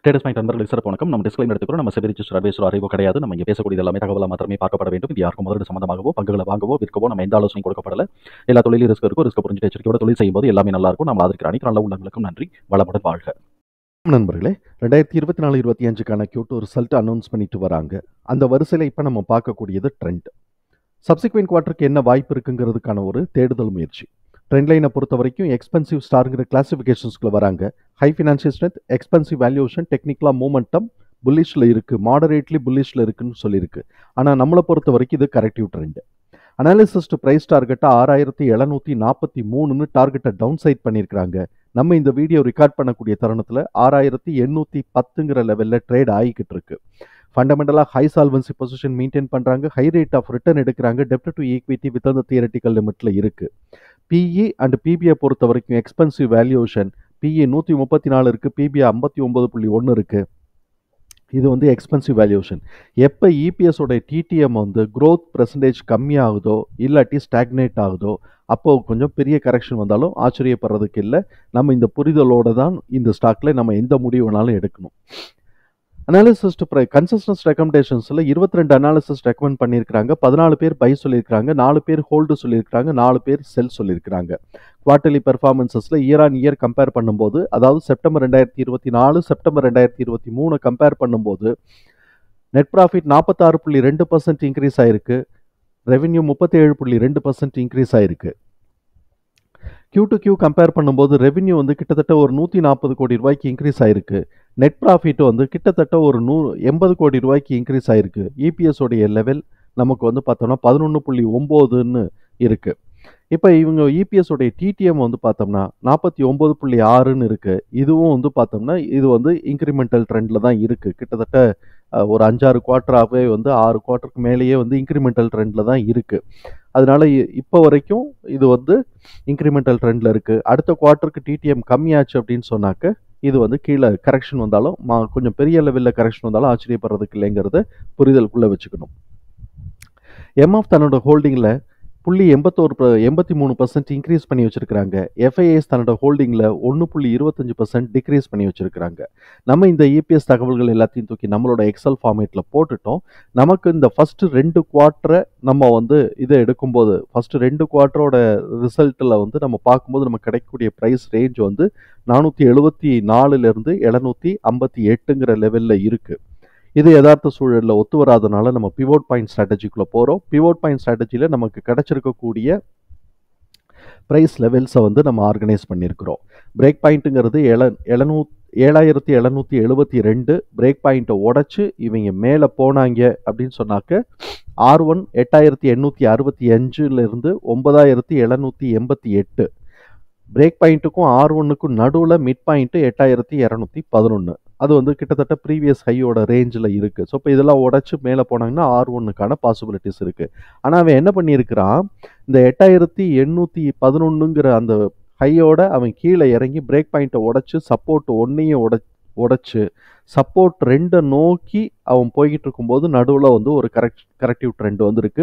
Traders point நண்பர்களுக்கு சிறப்பு வணக்கம். நம்ம டிஸ்க்ளைமர் எடுத்துக்கிறோம். நம்ம செபி ரிஜிஸ்டர் அட்வைசர் அறிவோ கிடையாது. நம்ம இங்கே பேசக்கூடிய எல்லாமே தகவலாக மாத்திரமே பார்க்கப்பட வேண்டும். இது யாருக்கும் முதலீடு சம்பந்தமாகவோ பங்குகளை வாங்கவோ விற்கவோ நம்ம எந்த ஆலோசனையும் கொடுக்கப்படல. எல்லா தொழிலும் ரிஸ்க் இருக்கும். ரிஸ்க் புரிஞ்சு எச்சரிக்கையோட தொழில் செய்யும்போது எல்லாமே நல்லா இருக்கும். நம்ம ஆதரிக்கிற அனைத்து நல்ல உள்ளங்களுக்கும் நன்றி. வளமுடன் வாழ்க. நண்பர்களே, 2024-25க்கான Q2 ரிசல்ட் அனௌன்ஸ் பண்ணிட்டு வராங்க. அந்த வரிசையில் இப்போ நம்ம பார்க்கக்கூடியது ட்ரெண்ட். சப்சிக்வெண்ட் குவார்ட்டருக்கு என்ன வாய்ப்பு இருக்குங்கிறதுக்கான ஒரு தேடுதல் முயற்சி. ட்ரெண்ட் லைனை பொறுத்த வரைக்கும் எக்ஸ்பென்சிவ் ஸ்டார்ங்கிற கிளாசிஃபிகேஷன்ஸ்குள்ள வராங்க. High financial strength, expensive valuation, டெக்னிக்கலாக மூமெண்டம் புல்லிஷில் இருக்குது, மாடரேட்லி புல்லிஷில் இருக்குன்னு சொல்லியிருக்கு. ஆனால் நம்மளை பொறுத்த வரைக்கும் இது கரெக்டிவ் ட்ரெண்ட். அனாலிசிஸ்ட் ப்ரைஸ் டார்கெட்டை 6743ன்னு டார்கெட்டை டவுன் சைட் பண்ணியிருக்கிறாங்க. நம்ம இந்த வீடியோ ரெக்கார்ட் பண்ணக்கூடிய தருணத்தில் 6810ங்கிற லெவலில் ட்ரேட் ஆகிக்கிட்டு இருக்கு. ஃபண்டமெண்டலாக ஹை சால்வன்சி பொசிஷன் மெயின்டைன் பண்ணுறாங்க, ஹை ரேட் ஆஃப் ரிட்டர்ன் எடுக்கிறாங்க, டெப்ட் டு ஈக்விட்டி வித் அந்த தியரட்டிக்கல் லிமிட்டில் இருக்குது. பிஇ அண்ட் பிபிஐ பொறுத்த வரைக்கும் எக்ஸ்பென்சிவ் வேல்யூஷன், பிஇ 134 இருக்குது, பிபிஐ 59.1 இருக்குது. இது வந்து எக்ஸ்பென்சிவ் வேல்யூஷன். எப்போ இபிஎஸோட டிடிஎம் வந்து க்ரோத் பெர்சன்டேஜ் கம்மியாகுதோ இல்லாட்டி ஸ்டாக்னேட் ஆகுதோ அப்போது கொஞ்சம் பெரிய கரெக்ஷன் வந்தாலும் ஆச்சரியப்படுறதுக்கு இல்லை. நம்ம இந்த புரிதலோடு தான் இந்த ஸ்டாக்கில் நம்ம எந்த முடிவு வேணாலும் எடுக்கணும். அனாலிசிஸ்ட் கன்சிஸ்டன்ஸ் ரெக்கமெண்டேஷன்ஸில் 22 அனாலிசிஸ்ட் ரெக்கமெண்ட் பண்ணியிருக்கிறாங்க. 14 பேர் பை சொல்லியிருக்கிறாங்க, 4 பேர் ஹோல்டு சொல்லியிருக்கிறாங்க, 4 பேர் செல் சொல்லியிருக்கிறாங்க. குவார்ட்டர்லி பெர்ஃபார்மன்ஸஸில் இயர் ஆன் இயர் கம்பேர் பண்ணும்போது, அதாவது செப்டம்பர் 2024 செப்டம்பர் 2023 கம்பேர் பண்ணும்போது நெட் ப்ராஃபிட் 46.2% இன்க்ரீஸ் ஆயிருக்கு, ரெவென்யூ 37.2% இன்க்ரீஸ் ஆயிருக்கு. Q2Q கம்பேர் பண்ணும்போது ரெவென்யூ வந்து கிட்டத்தட்ட ஒரு 140 கோடி ரூபாய்க்கு இன்க்ரீஸ் ஆயிருக்கு. நெட் ப்ராஃபிட் வந்து கிட்டத்தட்ட ஒரு 80 கோடி ரூபாய்க்கு இன்க்ரீஸ் ஆயிருக்கு. இபிஎஸ் உடைய லெவல் நமக்கு வந்து பார்த்தோம்னா 11.9ன்னு இருக்கு. இப்போ இவங்க இபிஎஸ் உடைய டிடிஎம் வந்து பார்த்தோம்னா 49.6ன்னு இருக்கு. இதுவும் வந்து பார்த்தோம்னா இது வந்து இன்க்ரிமெண்டல் ட்ரெண்டில் தான் இருக்கு. கிட்டத்தட்ட ஒரு 5-6 குவார்ட்டராகவே வந்து 6 குவார்ட்டருக்கு மேலேயே வந்து இன்க்ரிமெண்டல் ட்ரெண்டில் தான் இருக்கு. அதனால இப்போ வரைக்கும் இது வந்து இன்க்ரிமெண்டல் ட்ரெண்டில் இருக்குது. அடுத்த குவார்ட்டருக்கு டிடிஎம் கம்மியாச்சு அப்படின்னு சொன்னாக்க இது வந்து கீழே கரெக்ஷன் வந்தாலும் கொஞ்சம் பெரிய லெவலில் கரெக்ஷன் வந்தாலும் ஆச்சரியப்படுறதுக்கு இல்லைங்கிறத புரிதலுக்குள்ளே வச்சுக்கணும். எம்எஃப் தன்னோட ஹோல்டிங்கில் 83% இன்க்ரீஸ் பண்ணி வச்சிருக்கிறாங்க. எஃப்ஐஎஸ் தன்னோட ஹோல்டிங்கில் 1.25% டிக்ரீஸ் பண்ணி வச்சிருக்கிறாங்க. நம்ம இந்த இபிஎஸ் தகவல்கள் எல்லாத்தையும் தூக்கி நம்மளோட எக்ஸல் ஃபார்மேட்டில் போட்டுட்டோம். நமக்கு இந்த ஃபஸ்ட்டு 2 குவார்ட்டரை நம்ம வந்து இதை எடுக்கும்போது ஃபஸ்ட்டு 2 குவார்ட்டரோட ரிசல்ட்டில் வந்து நம்ம பார்க்கும்போது நமக்கு கிடைக்கக்கூடிய ப்ரைஸ் ரேஞ்ச் வந்து 474 758ங்கிற லெவலில் இருக்குது. இது யதார்த்த சூழலில் ஒத்து வராதனால நம்ம பிவோட் பாயிண்ட் ஸ்ட்ராட்டஜிக்குள்ளே போகிறோம். பிவோட் பாயிண்ட் ஸ்ட்ராட்டஜியில் நமக்கு கிடைச்சிருக்கக்கூடிய ப்ரைஸ் லெவல்ஸை வந்து நம்ம ஆர்கனைஸ் பண்ணியிருக்கிறோம். பிரேக் பாயிண்ட்டுங்கிறது 7772. பிரேக் பாயிண்ட்டை உடச்சி இவங்க மேலே போனாங்க அப்படின்னு சொன்னாக்க R1 8865 9788. பிரேக் பாயிண்ட்டுக்கும் R1க்கும் நடுவில் மிட் பாயிண்ட்டு 8211. அது வந்து கிட்டத்தட்ட ப்ரீவியஸ் ஹையோட ரேஞ்சில் இருக்குது. ஸோ இப்போ இதெல்லாம் உடச்சி மேலே போனாங்கன்னா R1க்கான பாசிபிலிட்டிஸ் இருக்குது. ஆனால் அவன் என்ன பண்ணியிருக்கிறான், இந்த 8811ங்கிற அந்த ஹையோட அவன் கீழே இறங்கி பிரேக் பாயிண்ட்டை உடச்சி சப்போர்ட் 1ஐயும் உடச்சி சப்போர்ட் 2 நோக்கி அவன் போய்கிட்டு இருக்கும்போது நடுவில் வந்து ஒரு கரெக்டிவ் ட்ரெண்ட் வந்துருக்கு.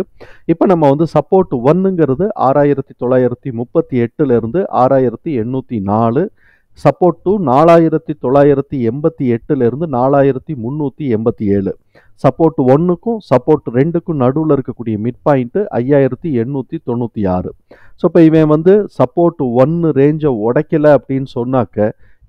இப்போ நம்ம வந்து சப்போர்ட் 1ங்கிறது 6938 6804, சப்போர்ட் 2 4988 4387. சப்போர்ட் 1க்கும் சப்போர்ட் 2க்கும் நடுவில் இருக்கக்கூடிய மிட் பாயிண்ட்டு 5896. ஸோ இப்போ இவன் வந்து சப்போர்ட் 1 ரேஞ்சை உடைக்கலை அப்படின்னு சொன்னாக்க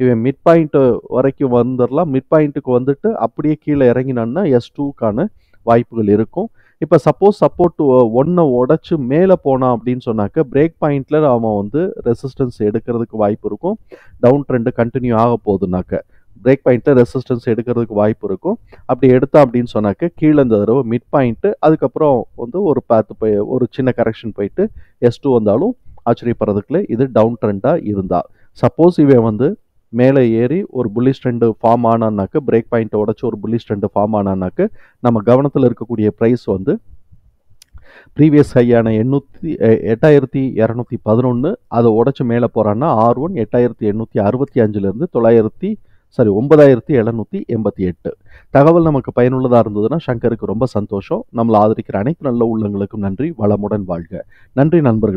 இவன் மிட் பாயிண்ட் வரைக்கும் வந்துடலாம். மிட் பாயிண்ட்டுக்கு வந்துட்டு அப்படியே கீழே இறங்கினான்னா S2க்கான வாய்ப்புகள் இருக்கும். இப்போ சப்போஸ் சப்போர்ட் 1ஐ உடச்சி மேலே போனான் அப்படின்னு சொன்னாக்க பிரேக் பாயிண்டில் அவன் வந்து ரெசிஸ்டன்ஸ் எடுக்கிறதுக்கு வாய்ப்பு இருக்கும். டவுன் ட்ரெண்டு கண்டினியூ ஆக போகுதுனாக்க பிரேக் பாயிண்ட்டில் ரெசிஸ்டன்ஸ் எடுக்கிறதுக்கு வாய்ப்பு இருக்கும். அப்படி எடுத்தான் அப்படின்னு சொன்னாக்க கீழே இந்த தடவை மிட் பாயிண்ட்டு, அதுக்கப்புறம் வந்து ஒரு போய் ஒரு சின்ன கரெக்ஷன் போயிட்டு S2 வந்தாலும் ஆச்சரியப்படுறதுக்குள்ள இது டவுன் ட்ரெண்டாக இருந்தால். சப்போஸ் இவன் வந்து மேலே ஏறி ஒரு புல்லிஷ் ட்ரெண்டு ஃபார்ம் ஆனான்னாக்க பிரேக் பாயிண்ட்டை உடச்சி ஒரு புல்லிஷ் ட்ரெண்டு ஃபார்ம் ஆனான்னாக்க நம்ம கவனத்தில் இருக்கக்கூடிய ப்ரைஸ் வந்து ப்ரீவியஸ் ஹையான 8211 அதை உடச்சி மேலே போகிறான்னா R1 8865 9788. தகவல் நமக்கு பயனுள்ளதாக இருந்ததுன்னா சங்கருக்கு ரொம்ப சந்தோஷம். நம்மளை ஆதரிக்கிற அனைத்து நல்ல உள்ளங்களுக்கும் நன்றி. வளமுடன் வாழ்க. நன்றி நண்பர்கள்.